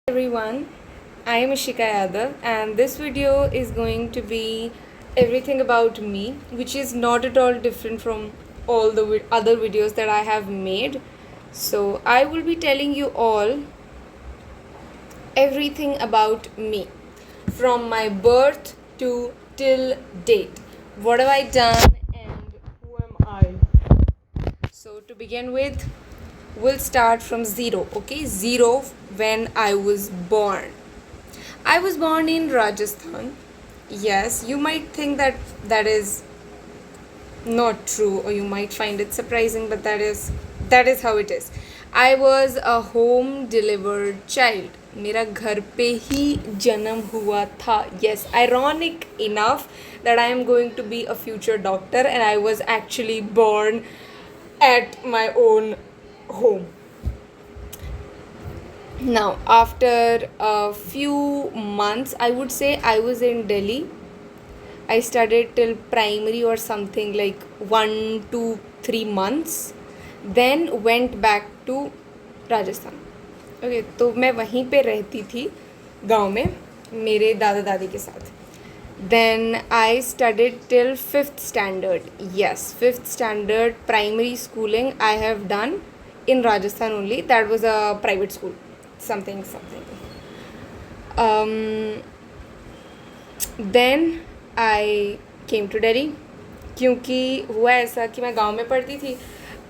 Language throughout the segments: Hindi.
Everyone, I am Ishika Yadav, and this video is going to be everything about me, which is not at all different from all the other videos that I have made. So, I will be telling you all everything about me from my birth to till date. What have I done and who am I? So, to begin with, we'll start from zero, okay? Zero when I was born. I was born in Rajasthan. Yes, you might think that that is not true or you might find it surprising, but that is how it is. I was a home delivered child. मेरा घर पे ही जन्म हुआ था. Yes, ironic enough that I am going to be a future doctor and I was actually born at my own home. Now, after a few months, I would say I was in Delhi. I studied till primary or something like 1 to 3 months. Then went back to Rajasthan. Okay, तो मैं वहीं पे रहती थी गांव में मेरे दादा दादी के साथ. Then I studied till 5th standard. Yes, 5th standard primary schooling I have done in Rajasthan only. That was a private school. Something. Then I came to Delhi क्योंकि हुआ ऐसा कि मैं गांव में पढ़ती थी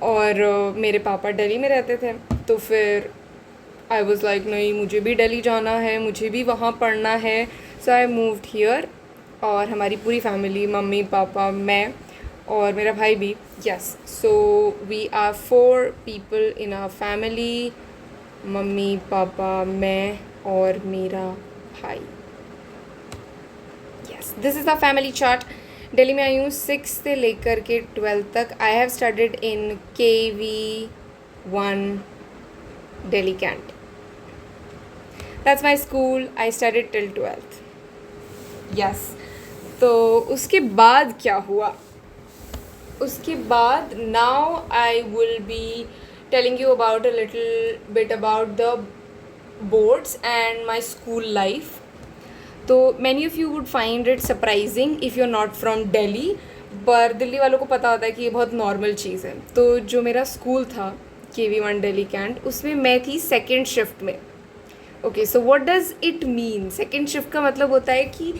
और मेरे पापा दिल्ली में रहते थे. तो फिर आई वॉज़ लाइक नहीं, मुझे भी दिल्ली जाना है, मुझे भी वहाँ पढ़ना है. सो आई मूव्ड हियर और हमारी पूरी फैमिली, मम्मी पापा, मैं और मेरा भाई भी. Yes, so we are 4 people in our family. Mummy papa, मैं और मेरा भाई. Yes, this is the family chart. Delhi में आई हूँ 6 से लेकर के 12 तक. I have studied in KV1 Delhi cantt. That's my school. I studied till 12th. Yes, तो उसके बाद क्या हुआ? उसके बाद now I will be telling you about a little bit about the boards and my school life. तो many of you would find it surprising if you're not from Delhi, पर दिल्ली वालों को पता होता है कि ये बहुत नॉर्मल चीज़ है. तो जो मेरा स्कूल था KV1 दिल्ली कैंट, उसमें मैं थी सेकेंड शिफ्ट में. Okay, so what does it mean? Second shift का मतलब होता है कि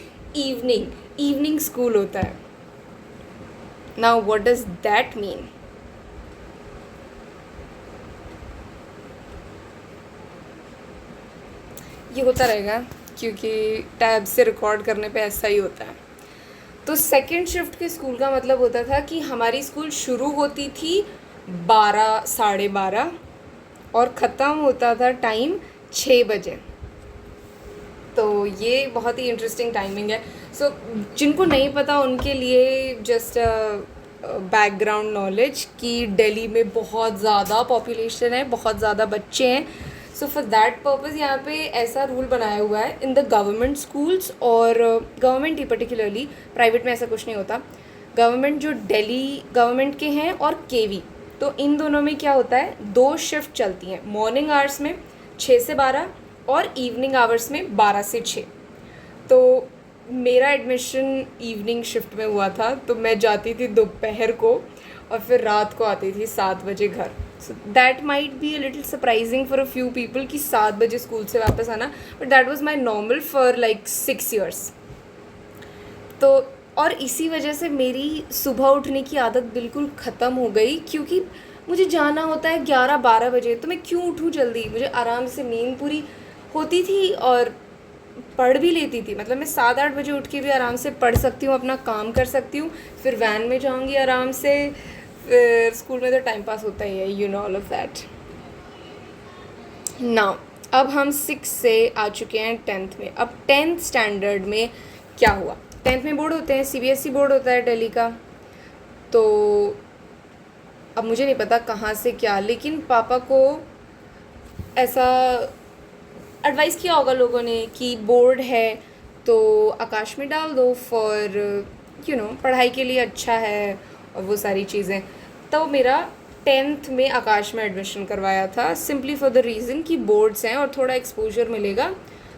इवनिंग स्कूल होता है. Now what does that mean? ये होता रहेगा क्योंकि टैब से रिकॉर्ड करने पे ऐसा ही होता है. तो सेकेंड शिफ्ट के स्कूल का मतलब होता था कि हमारी स्कूल शुरू होती थी 12, साढ़े 12 और ख़त्म होता था टाइम 6 बजे. तो ये बहुत ही इंटरेस्टिंग टाइमिंग है. सो जिनको नहीं पता उनके लिए जस्ट बैकग्राउंड नॉलेज कि दिल्ली में बहुत ज़्यादा पॉपुलेशन है, बहुत ज़्यादा बच्चे हैं. सो फॉर दैट पर्पज़ यहाँ पे ऐसा रूल बनाया हुआ है इन द गवर्नमेंट स्कूल्स. और गवर्नमेंट ही पर्टिकुलरली, प्राइवेट में ऐसा कुछ नहीं होता. गवर्नमेंट जो दिल्ली गवर्नमेंट के हैं और KV, तो इन दोनों में क्या होता है, 2 शिफ्ट चलती हैं. मॉर्निंग आवर्स में 6 से 12 और इवनिंग आवर्स में 12 से 6. तो मेरा एडमिशन इवनिंग शिफ्ट में हुआ था. तो मैं जाती थी दोपहर को और फिर रात को आती थी 7 बजे घर. So that might be a little surprising for a few people कि 7 बजे स्कूल से वापस आना, but that was my normal for like 6 years. तो और इसी वजह से मेरी सुबह उठने की आदत बिल्कुल ख़त्म हो गई क्योंकि मुझे जाना होता है 11-12 बजे. तो मैं क्यों उठूँ जल्दी? मुझे आराम से नींद पूरी होती थी और पढ़ भी लेती थी. मतलब मैं 7-8 बजे उठ के भी आराम से पढ़ सकती हूँ, अपना काम कर सकती हूँ, फिर वैन में जाऊँगी आराम से, फिर स्कूल में तो टाइम पास होता ही है, you know all of that. Now अब हम 6 से आ चुके हैं 10th में. अब 10th स्टैंडर्ड में क्या हुआ? 10th में बोर्ड होते हैं, CBSE बोर्ड होता है दिल्ली का. तो अब मुझे नहीं पता कहाँ से क्या, लेकिन पापा को ऐसा एडवाइस किया होगा लोगों ने कि बोर्ड है तो आकाश में डाल दो फॉर पढ़ाई के लिए अच्छा है और वो सारी चीज़ें. तो मेरा 10th में आकाश में एडमिशन करवाया था, सिंपली फॉर द रीज़न कि बोर्ड्स हैं और थोड़ा एक्सपोजर मिलेगा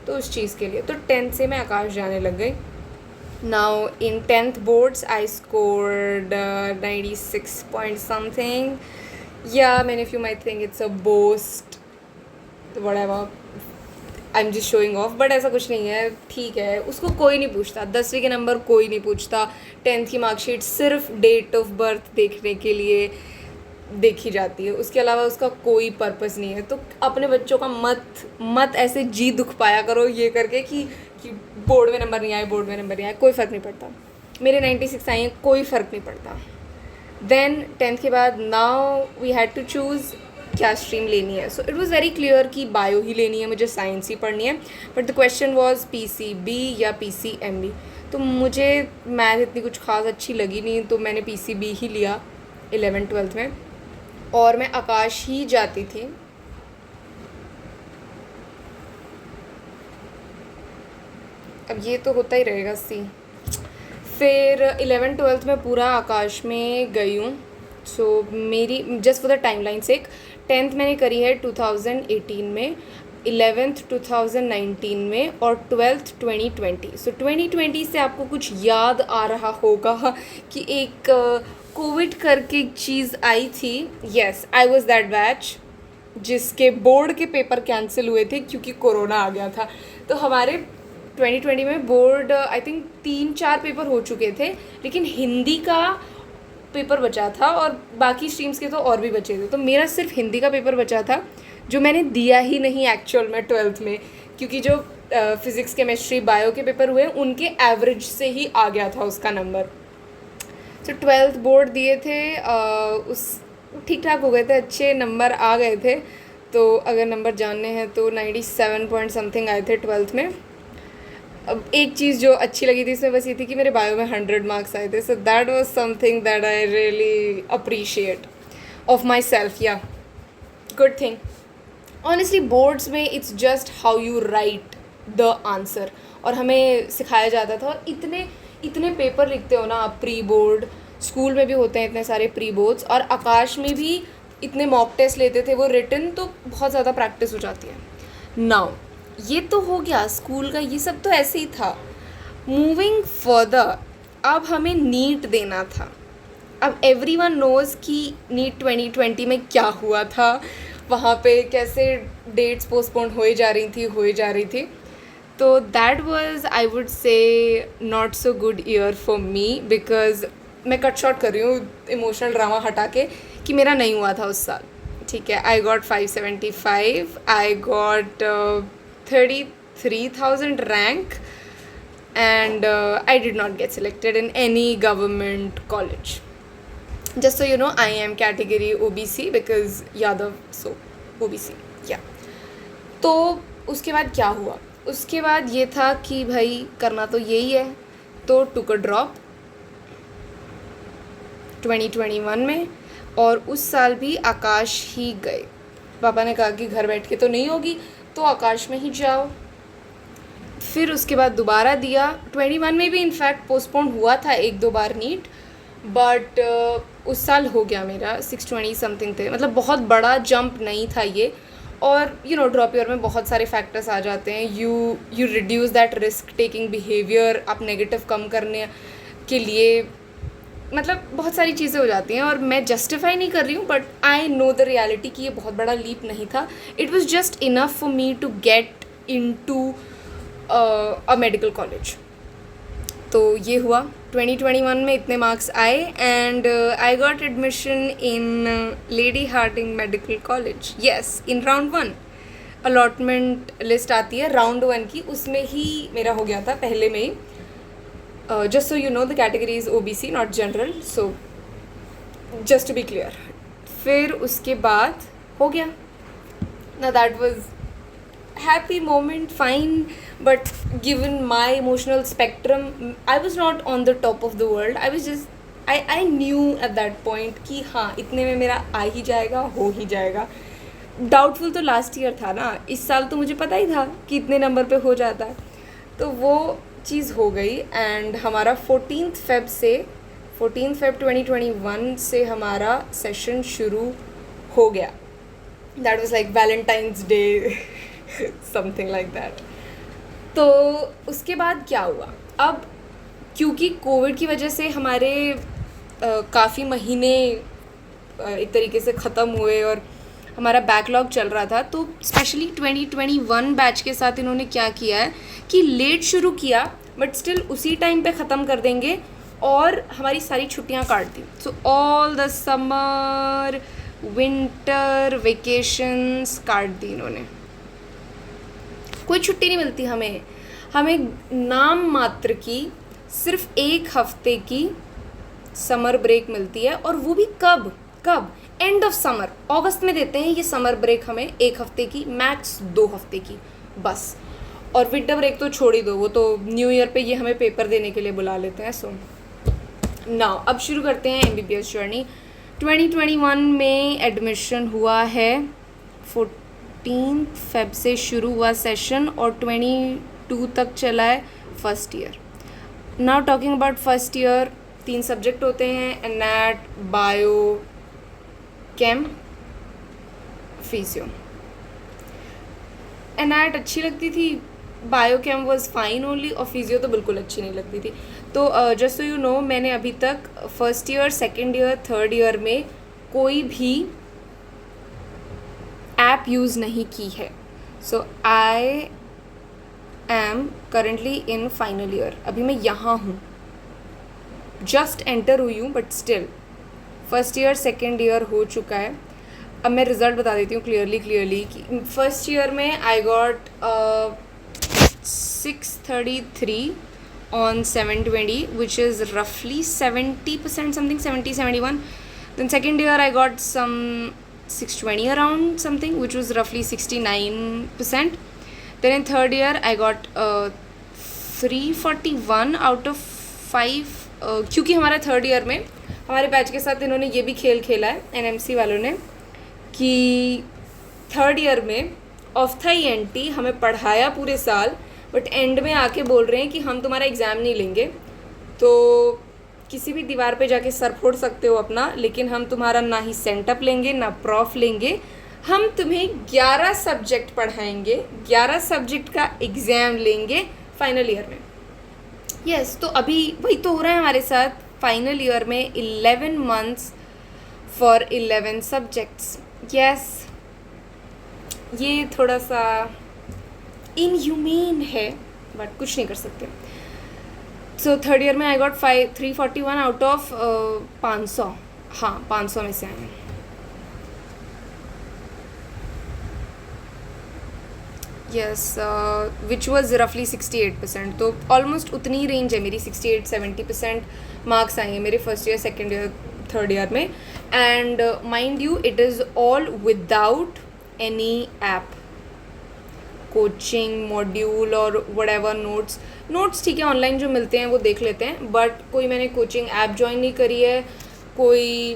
तो उस चीज़ के लिए। तो 10th से मैं आकाश जाने लग गई। Now in 10th boards I scored 96 point something, या many of you might think it's a boast, whatever, I am just showing off, but ऐसा कुछ नहीं है, ठीक है। उसको कोई नहीं पूछता, 10वीं के नंबर कोई नहीं पूछता। 10th की मार्कशीट सिर्फ डेट ऑफ बर्थ देखने के लिए देखी जाती है, उसके अलावा उसका कोई पर्पस नहीं है। तो अपने बच्चों का मत ऐसे जी दुख पाया करो ये करके कि बोर्ड में नंबर नहीं आए, बोर्ड में नंबर नहीं आए, कोई फ़र्क नहीं पड़ता। मेरे 96 आए हैं, कोई फ़र्क नहीं पड़ता। देन 10th के बाद now we had to choose क्या स्ट्रीम लेनी है। So it was very clear कि बायो ही लेनी है, मुझे साइंस ही पढ़नी है, but the question was PCB या PCMB। तो मुझे मैथ इतनी कुछ खास अच्छी लगी नहीं, तो मैंने PCB ही लिया 11th-12th में, और मैं आकाश ही जाती थी। अब ये तो होता ही रहेगा सी। फिर 11th-12th में पूरा आकाश में गई हूँ। सो मेरी just for the timeline sake, 10th मैंने करी है 2018 में, 11th 2019 में, और 12th 2020। सो 2020 से आपको कुछ याद आ रहा होगा कि एक कोविड करके एक चीज़ आई थी। Yes, I was that batch जिसके बोर्ड के पेपर कैंसिल हुए थे क्योंकि कोरोना आ गया था। तो हमारे 2020 में बोर्ड आई थिंक 3-4 पेपर हो चुके थे, लेकिन हिंदी का पेपर बचा था और बाकी स्ट्रीम्स के तो और भी बचे थे। तो मेरा सिर्फ हिंदी का पेपर बचा था, जो मैंने दिया ही नहीं एक्चुअल में 12th में, क्योंकि जो फिज़िक्स केमिस्ट्री बायो के पेपर हुए उनके एवरेज से ही आ गया था उसका नंबर। तो 12th बोर्ड दिए थे, उस ठीक ठाक हो गए थे, अच्छे नंबर आ गए थे। तो अगर नंबर जानने हैं तो 97 पॉइंट समथिंग आए थे 12th में। अब एक चीज़ जो अच्छी लगी थी इसमें बस ये थी कि मेरे बायो में 100 मार्क्स आए थे। So that was something that I really appreciate of my self, या गुड थिंग। ऑनेस्टली बोर्ड्स में it's just how you right the answer, और हमें सिखाया जाता था। और इतने पेपर लिखते हो ना आप, प्री बोर्ड, स्कूल में भी होते हैं इतने सारे प्री बोर्ड्स, और आकाश में भी इतने मॉक टेस्ट लेते थे वो रिटन, तो बहुत ज़्यादा प्रैक्टिस हो जाती है। नाउ ये तो हो गया स्कूल का, ये सब तो ऐसे ही था। मूविंग फर्दर, अब हमें नीट देना था। अब एवरीवन नोज़ कि नीट 2020 में क्या हुआ था, वहाँ पे कैसे डेट्स पोस्टपोन हो जा रही थी। तो that was I would say not so good year for me, because मैं कट शॉर्ट कर रही हूँ इमोशनल ड्रामा हटा के, कि मेरा नहीं हुआ था उस साल। ठीक है, I got 575, I got 33,000 rank, and I did not get selected in any government college. Just so you know, I am category OBC because Yadav, so OBC, yeah. तो उसके बाद क्या हुआ? उसके बाद ये था कि भाई करना तो यही है, तो took a drop 2021 में, और उस साल भी आकाश ही गए। पापा ने कहा कि घर बैठ के तो नहीं होगी, तो आकाश में ही जाओ। फिर उसके बाद दोबारा दिया, 21 में भी इनफैक्ट पोस्टपोन हुआ था 1-2 बार नीट, बट उस साल हो गया मेरा 620 समथिंग थे, मतलब बहुत बड़ा जंप नहीं था ये। और ड्रॉप ईयर में बहुत सारे फैक्टर्स आ जाते हैं, you reduce that risk taking behaviour, आप नेगेटिव कम करने के लिए, मतलब बहुत सारी चीज़ें हो जाती हैं। और मैं जस्टिफाई नहीं कर रही हूँ, but I know the reality कि ये बहुत बड़ा लीप नहीं था। It was just enough for me to get in to a medical college. तो ये हुआ 2021 में, इतने मार्क्स आए, and I got admission in Lady Hardinge Medical College. Yes, in round 1 allotment list आती है राउंड 1 की, उसमें ही मेरा हो गया था पहले में ही। Just so you know, the category is OBC, not general, so just to be clear. फिर उसके बाद हो गया। Now that was happy moment, fine, but given my emotional spectrum, I was not on the top of the world. I was just, I knew at that point कि हाँ इतने में मेरा आ ही जाएगा, हो ही जाएगा। डाउटफुल तो लास्ट ईयर था ना, इस साल तो मुझे पता ही था कि इतने नंबर पे हो जाता है, तो वो चीज़ हो गई। एंड हमारा 14th Feb से 14 Feb 2021 से हमारा सेशन शुरू हो गया. That was like Valentine's day something like that. तो उसके बाद क्या हुआ, अब क्योंकि कोविड की वजह से हमारे काफ़ी महीने एक तरीके से ख़त्म हुए और हमारा बैकलॉग चल रहा था, तो स्पेशली 2021 बैच के साथ इन्होंने क्या किया है कि लेट शुरू किया बट स्टिल उसी टाइम पे ख़त्म कर देंगे और हमारी सारी छुट्टियां काट दी. So all the summer winter vacations काट दी इन्होंने. कोई छुट्टी नहीं मिलती हमें. हमें नाम मात्र की सिर्फ 1 हफ्ते की समर ब्रेक मिलती है, और वो भी कब एंड ऑफ समर, अगस्त में देते हैं ये समर ब्रेक हमें 1 हफ्ते की, मैक्स 2 हफ्ते की बस. और विंटर ब्रेक तो छोड़ ही दो, वो तो न्यू ईयर पे ये हमें पेपर देने के लिए बुला लेते हैं. सो नाउ अब शुरू करते हैं MBBS जर्नी. 2021 में एडमिशन हुआ है, 14 Feb से शुरू हुआ सेशन और 22 तक चला है first year. Now talking about first year, 3 subject होते हैं, एनैट, बायो, केम, फिजियो. एनैट अच्छी लगती थी, bio came was fine only, और फिजियो तो बिल्कुल अच्छी नहीं लगती थी. तो जस्ट सो यू नो, मैंने अभी तक first year, second year, third year में कोई भी ऐप यूज़ नहीं की है. So I am currently in final year. अभी मैं यहाँ हूँ, जस्ट एंटर हुई हूँ, but still first year second year हो चुका है. अब मैं रिज़ल्ट बता देती हूँ क्लियरली कि फर्स्ट ईयर में I got 633 on 720, which is roughly 70% something, 70-71. Then second year I got some 620 around something, which was roughly 69%. Then in third year I got 341 out of 5. क्योंकि हमारा थर्ड ईयर में हमारे बैच के साथ इन्होंने ये भी खेल खेला है NMC वालों ने कि थर्ड ईयर में ऑफ था ENT हमें पढ़ाया पूरे साल, बट एंड में आके बोल रहे हैं कि हम तुम्हारा एग्ज़ाम नहीं लेंगे, तो किसी भी दीवार पे जाके सर फोड़ सकते हो अपना, लेकिन हम तुम्हारा ना ही सेंटअप लेंगे ना प्रॉफ लेंगे. हम तुम्हें 11 सब्जेक्ट पढ़ाएंगे, 11 सब्जेक्ट का एग्ज़ाम लेंगे फाइनल ईयर में. यस, तो अभी वही तो हो रहा है हमारे साथ. फाइनल ईयर में 11 months फॉर 11 सब्जेक्ट्स. यस, ये थोड़ा सा इनह्यूमेन है, बट कुछ नहीं कर सकते. सो थर्ड ईयर में आई गॉट 341 आउट ऑफ 500. हाँ, 500 में से आए हैं. यस, विच वॉज रफली 68%. तो ऑलमोस्ट उतनी ही रेंज है मेरी, 68-70% मार्क्स आए हैं मेरे first year, second year, third year में. And mind you, it is all without any app, coaching module और व्हाटएवर. नोट्स ठीक है, ऑनलाइन जो मिलते हैं वो देख लेते हैं, बट कोई मैंने कोचिंग ऐप ज्वाइन नहीं करी है, कोई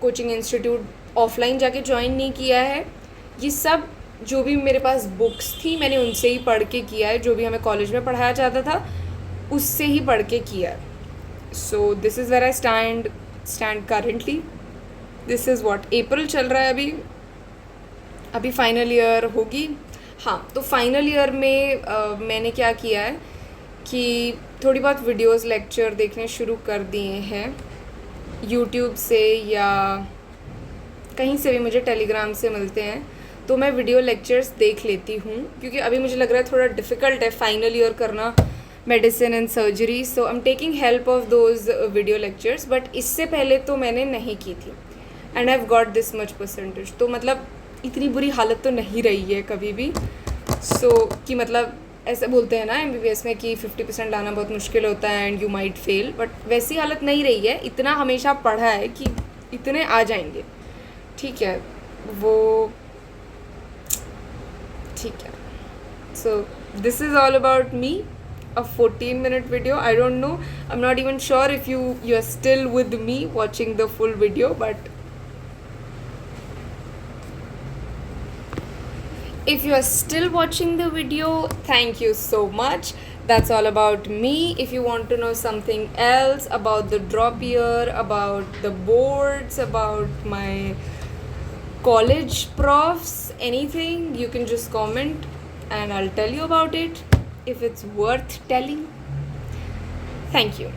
कोचिंग इंस्टीट्यूट ऑफलाइन जाके ज्वाइन नहीं किया है. ये सब जो भी मेरे पास बुक्स थी मैंने उनसे ही पढ़ के किया है, जो भी हमें कॉलेज में पढ़ाया जाता था उससे ही पढ़ के किया है. So this is where I stand currently. This is what April चल रहा है अभी फाइनल ईयर होगी. हाँ, तो फाइनल ईयर में मैंने क्या किया है कि थोड़ी बहुत वीडियोस लेक्चर देखने शुरू कर दिए हैं यूट्यूब से, या कहीं से भी मुझे टेलीग्राम से मिलते हैं, तो मैं वीडियो लेक्चर्स देख लेती हूँ, क्योंकि अभी मुझे लग रहा है थोड़ा डिफ़िकल्ट है फाइनल ईयर करना medicine and surgery. So I am taking help of those video lectures. But इससे पहले तो मैंने नहीं की थी, and I have got this much percentage. तो मतलब इतनी बुरी हालत तो नहीं रही है कभी भी. कि मतलब ऐसे बोलते हैं ना MBBS में कि 50% लाना बहुत मुश्किल होता है and you might fail, but वैसी हालत नहीं रही है. इतना हमेशा पढ़ा है कि इतने आ जाएंगे. ठीक है, वो ठीक है. So this is all about me, a 14-minute video. I don't know, I'm not even sure if you are still with me watching the full video, but if you are still watching the video, thank you so much. That's all about me. If you want to know something else about the drop year, about the boards, about my college profs, anything, you can just comment and I'll tell you about it if it's worth telling. Thank you.